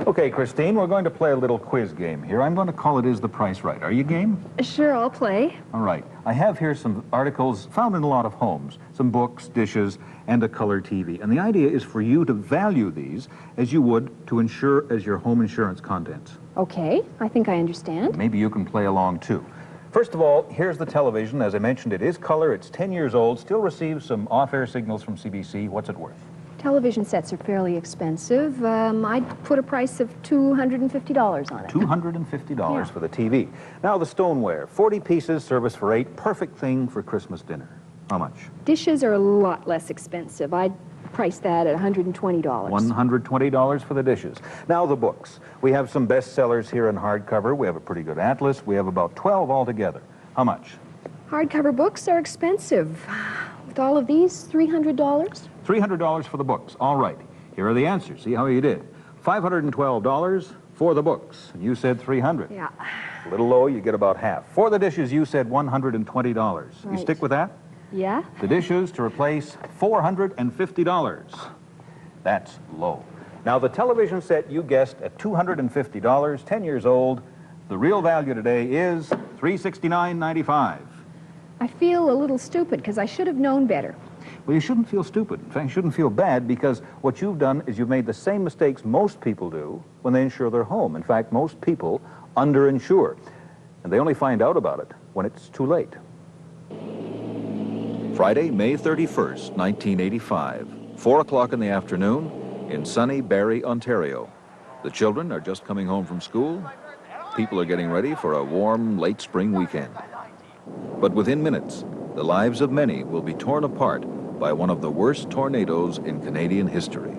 Okay, Christine, we're going to play a little quiz game here. I'm going to call it Is the Price Right? Are you game? Sure, I'll play. All right. I have here some articles found in a lot of homes, some books, dishes, and a color TV. And the idea is for you to value these as you would to insure as your home insurance contents. Okay, I think I understand. Maybe you can play along, too. First of all, here's the television. As I mentioned, it is color. It's 10 years old, still receives some off-air signals from CBC. What's it worth? Television sets are fairly expensive. I'd put a price of $250 on it. $250 for the TV. Now the stoneware, 40 pieces, service for 8, perfect thing for Christmas dinner. How much? Dishes are a lot less expensive. I'd price that at $120. $120 for the dishes. Now the books. We have some bestsellers here in hardcover. We have a pretty good atlas. We have about 12 altogether. How much? Hardcover books are expensive. With all of these, $300? $300 for the books. All right. Here are the answers. See how you did. $512 for the books. You said $300. Yeah. A little low, you get about half. For the dishes, you said $120. Right. You stick with that? Yeah. The dishes to replace $450. That's low. Now, the television set you guessed at $250, 10 years old. The real value today is $369.95. I feel a little stupid because I should have known better. Well, you shouldn't feel stupid. In fact, you shouldn't feel bad because what you've done is you've made the same mistakes most people do when they insure their home. In fact, most people underinsure, and they only find out about it when it's too late. Friday, May 31st, 1985, 4 o'clock in the afternoon in sunny Barrie, Ontario. The children are just coming home from school. People are getting ready for a warm, late spring weekend. But within minutes, the lives of many will be torn apart by one of the worst tornadoes in Canadian history.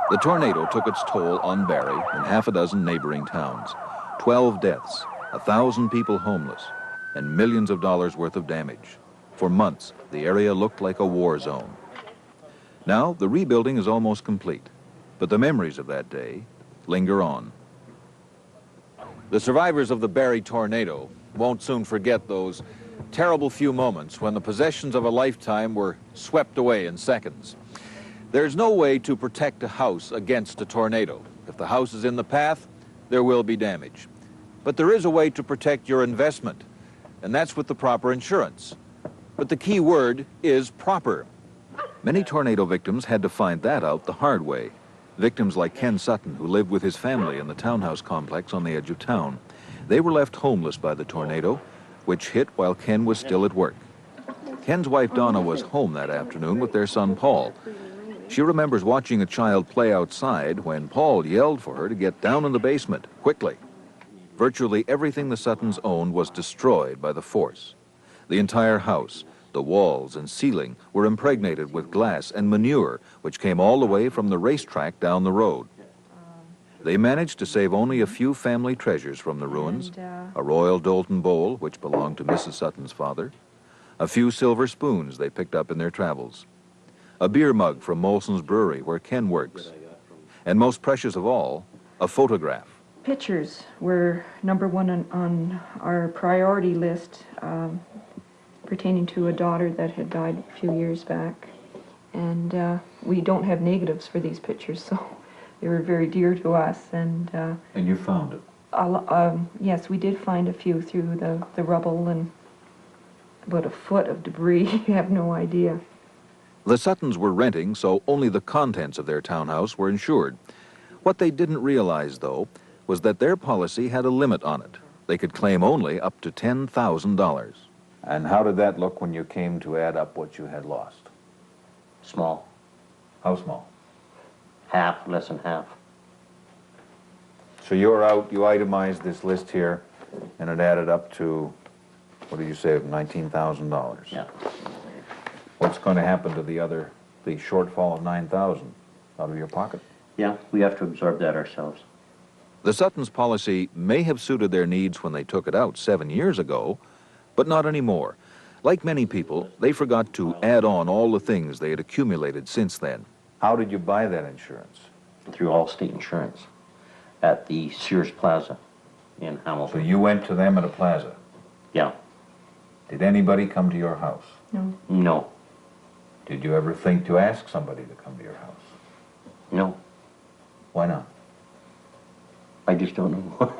The tornado took its toll on Barrie and half a dozen neighboring towns. 12 deaths, 1,000 people homeless, and millions of dollars worth of damage. For months, the area looked like a war zone. Now, the rebuilding is almost complete, but the memories of that day linger on. The survivors of the Barrie tornado won't soon forget those terrible few moments when the possessions of a lifetime were swept away in seconds. There's no way to protect a house against a tornado. If the house is in the path, there will be damage. But there is a way to protect your investment, and that's with the proper insurance. But the key word is proper. Many tornado victims had to find that out the hard way. Victims like Ken Sutton, who lived with his family in the townhouse complex on the edge of town. They were left homeless by the tornado, which hit while Ken was still at work. Ken's wife Donna was home that afternoon with their son Paul. She remembers watching a child play outside when Paul yelled for her to get down in the basement, quickly. Virtually everything the Suttons owned was destroyed by the force. The entire house, the walls and ceiling, were impregnated with glass and manure, which came all the way from the racetrack down the road. They managed to save only a few family treasures from the ruins, a Royal Doulton bowl, which belonged to Mrs. Sutton's father, a few silver spoons they picked up in their travels, a beer mug from Molson's Brewery, where Ken works, and most precious of all, a photograph. Pictures were number one on our priority list, pertaining to a daughter that had died a few years back. And we don't have negatives for these pictures, so they were very dear to us. And you found it? Yes, we did find a few through the rubble and about a foot of debris. You have no idea. The Suttons were renting, so only the contents of their townhouse were insured. What they didn't realize, though, was that their policy had a limit on it. They could claim only up to $10,000. And how did that look when you came to add up what you had lost? Small. How small? Half, less than half. So you're out, you itemized this list here, and it added up to, what did you say, $19,000? Yeah. What's going to happen to the shortfall of $9,000 out of your pocket? Yeah, we have to absorb that ourselves. The Suttons' policy may have suited their needs when they took it out 7 years ago, but not anymore. Like many people, they forgot to add on all the things they had accumulated since then. How did you buy that insurance? through Allstate Insurance at the Sears Plaza in So Hamilton. you went to them at a plaza. Yeah. Did anybody come to your house? No. No. Did you ever think to ask somebody to come to your house? No. Why not? I just don't know.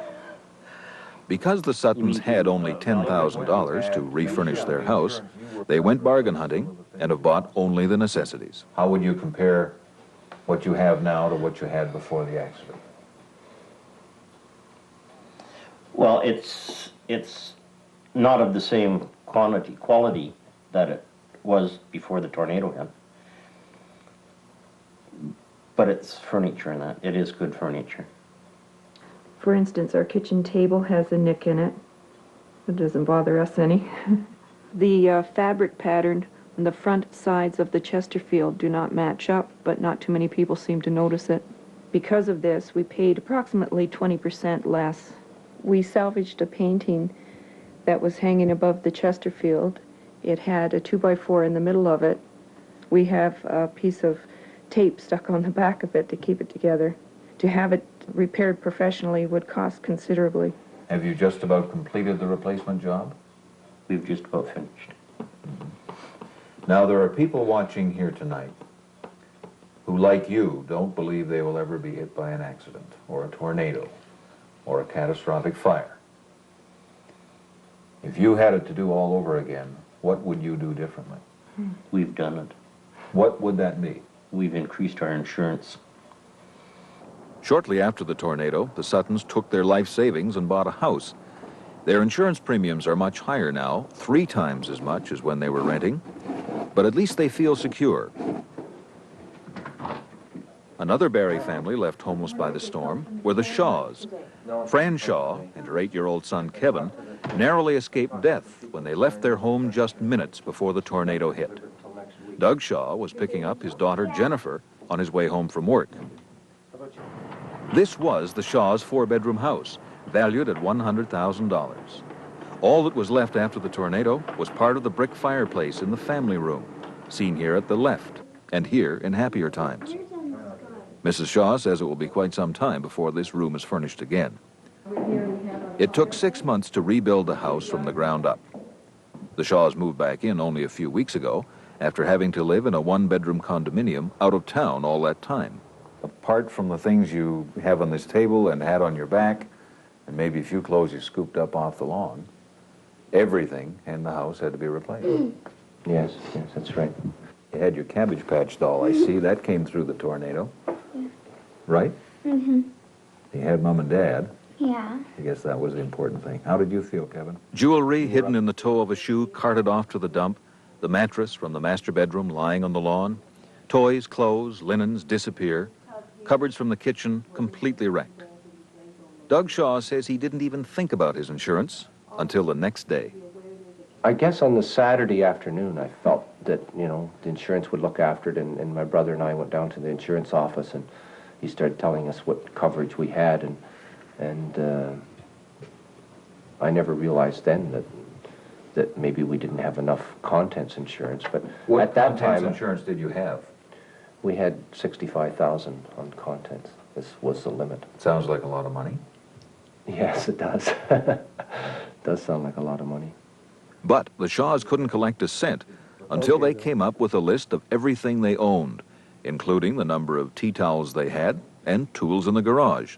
Because the Suttons had only $10,000 to refurnish their house, they went bargain hunting and have bought only the necessities. How would you compare what you have now to what you had before the accident? Well, it's not of the same quality that it was before the tornado hit. But it's furniture and that. It is good furniture. For instance, our kitchen table has a nick in it. It doesn't bother us any. The fabric pattern on the front sides of the Chesterfield do not match up, but not too many people seem to notice it. Because of this, we paid approximately 20% less. We salvaged a painting that was hanging above the Chesterfield. It had a 2x4 in the middle of it. We have a piece of tape stuck on the back of it to keep it together. To have it repaired professionally would cost considerably. Have you just about completed the replacement job? We've just about finished. Now, there are people watching here tonight who, like you, don't believe they will ever be hit by an accident or a tornado or a catastrophic fire. If you had it to do all over again, what would you do differently? We've done it. What would that be? We've increased our insurance. Shortly after the tornado, the Suttons took their life savings and bought a house. Their insurance premiums are much higher now, 3 times as much as when they were renting, but at least they feel secure. Another Barrie family left homeless by the storm were the Shaws. Fran Shaw and her 8-year-old son Kevin narrowly escaped death when they left their home just minutes before the tornado hit. Doug Shaw was picking up his daughter Jennifer on his way home from work. This was the Shaws' 4-bedroom house, valued at $100,000. All that was left after the tornado was part of the brick fireplace in the family room, seen here at the left, and here in happier times. Mrs. Shaw says it will be quite some time before this room is furnished again. It took 6 months to rebuild the house from the ground up. The Shaws moved back in only a few weeks ago, after having to live in a 1-bedroom condominium out of town all that time. Apart from the things you have on this table and had on your back, and maybe a few clothes you scooped up off the lawn, everything in the house had to be replaced. Yes, that's right. You had your Cabbage Patch doll, I see. That came through the tornado. Yeah. Right? Mm-hmm. You had Mom and Dad. Yeah. I guess that was the important thing. How did you feel, Kevin? Jewelry hidden in the toe of a shoe carted off to the dump, the mattress from the master bedroom lying on the lawn, toys, clothes, linens disappear, cupboards from the kitchen completely wrecked. Doug Shaw says he didn't even think about his insurance until the next day. I guess on the Saturday afternoon I felt that, you know, the insurance would look after it, and my brother and I went down to the insurance office and he started telling us what coverage we had, and I never realized then that maybe we didn't have enough contents insurance, but at that time... What insurance did you have? We had $65,000 on contents. This was the limit. Sounds like a lot of money. Yes, it does. It does sound like a lot of money. But the Shaws couldn't collect a cent until they came up with a list of everything they owned, including the number of tea towels they had and tools in the garage.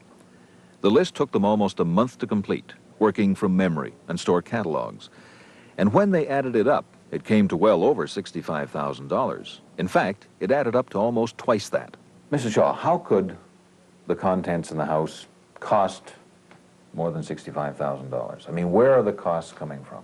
The list took them almost a month to complete, working from memory and store catalogs. And when they added it up, it came to well over $65,000. In fact, it added up to almost twice that. Mrs. Shaw, how could the contents in the house cost more than $65,000? I mean, where are the costs coming from?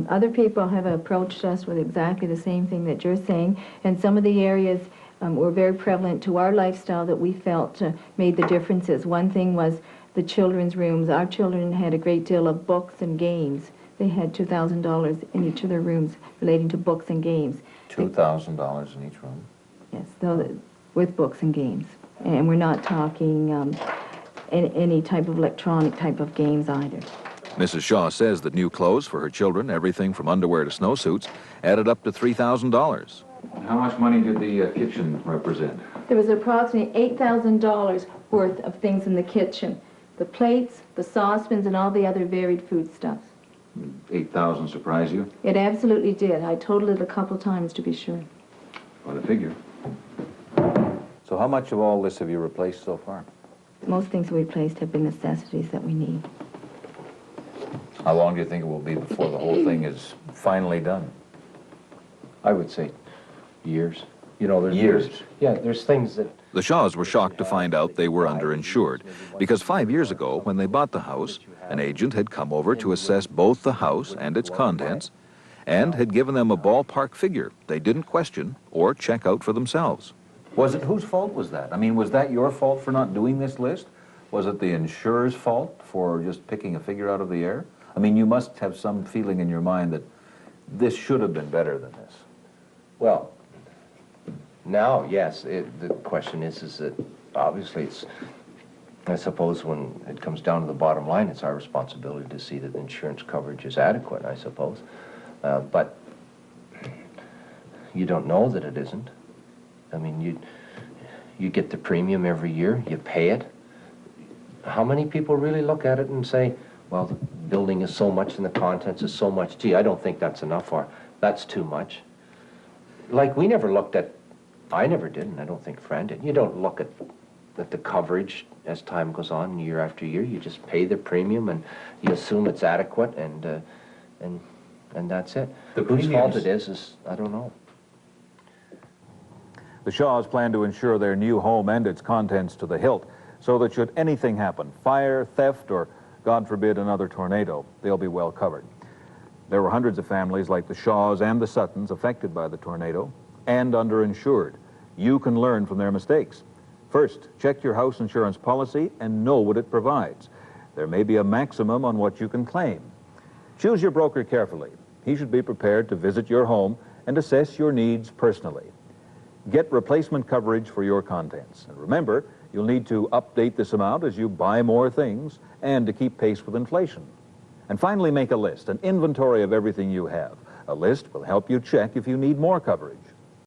Other people have approached us with exactly the same thing that you're saying, and some of the areas were very prevalent to our lifestyle that we felt made the differences. One thing was the children's rooms. Our children had a great deal of books and games. They had $2,000 in each of their rooms relating to books and games. $2,000 in each room? Yes, with books and games. And we're not talking any type of electronic type of games either. Mrs. Shaw says that new clothes for her children, everything from underwear to snowsuits, added up to $3,000. How much money did the kitchen represent? There was approximately $8,000 worth of things in the kitchen. The plates, the saucepans, and all the other varied foodstuffs. 8,000 surprise you? It absolutely did. I totaled it a couple times to be sure. What a figure. So how much of all this have you replaced so far? Most things we replaced have been necessities that we need. How long do you think it will be before the whole thing is finally done? I would say years. You know, there's Years? Yeah, there's things that... The Shaws were shocked to find out they were underinsured because 5 years ago, when they bought the house, an agent had come over to assess both the house and its contents and had given them a ballpark figure they didn't question or check out for themselves. Was it, whose fault was that? I mean, was that your fault for not doing this list? Was it the insurer's fault for just picking a figure out of the air? I mean, you must have some feeling in your mind that this should have been better than this. Well, now, yes, the question is that obviously it's, I suppose when it comes down to the bottom line, it's our responsibility to see that the insurance coverage is adequate, I suppose. But you don't know that it isn't. I mean, you get the premium every year, you pay it. How many people really look at it and say, well, the building is so much and the contents is so much. Gee, I don't think that's enough, or that's too much. Like, we never looked at, I never did, and I don't think Fran did. You don't look at the coverage as time goes on, year after year. You just pay the premium and you assume it's adequate, and that's it. Whose fault it is, I don't know. The Shaws plan to insure their new home and its contents to the hilt, so that should anything happen, fire, theft, or, God forbid, another tornado, they'll be well covered. There were hundreds of families like the Shaws and the Suttons affected by the tornado and underinsured. You can learn from their mistakes. First, check your house insurance policy and know what it provides. There may be a maximum on what you can claim. Choose your broker carefully. He should be prepared to visit your home and assess your needs personally. Get replacement coverage for your contents. And remember, you'll need to update this amount as you buy more things and to keep pace with inflation. And finally, make a list, an inventory of everything you have. A list will help you check if you need more coverage.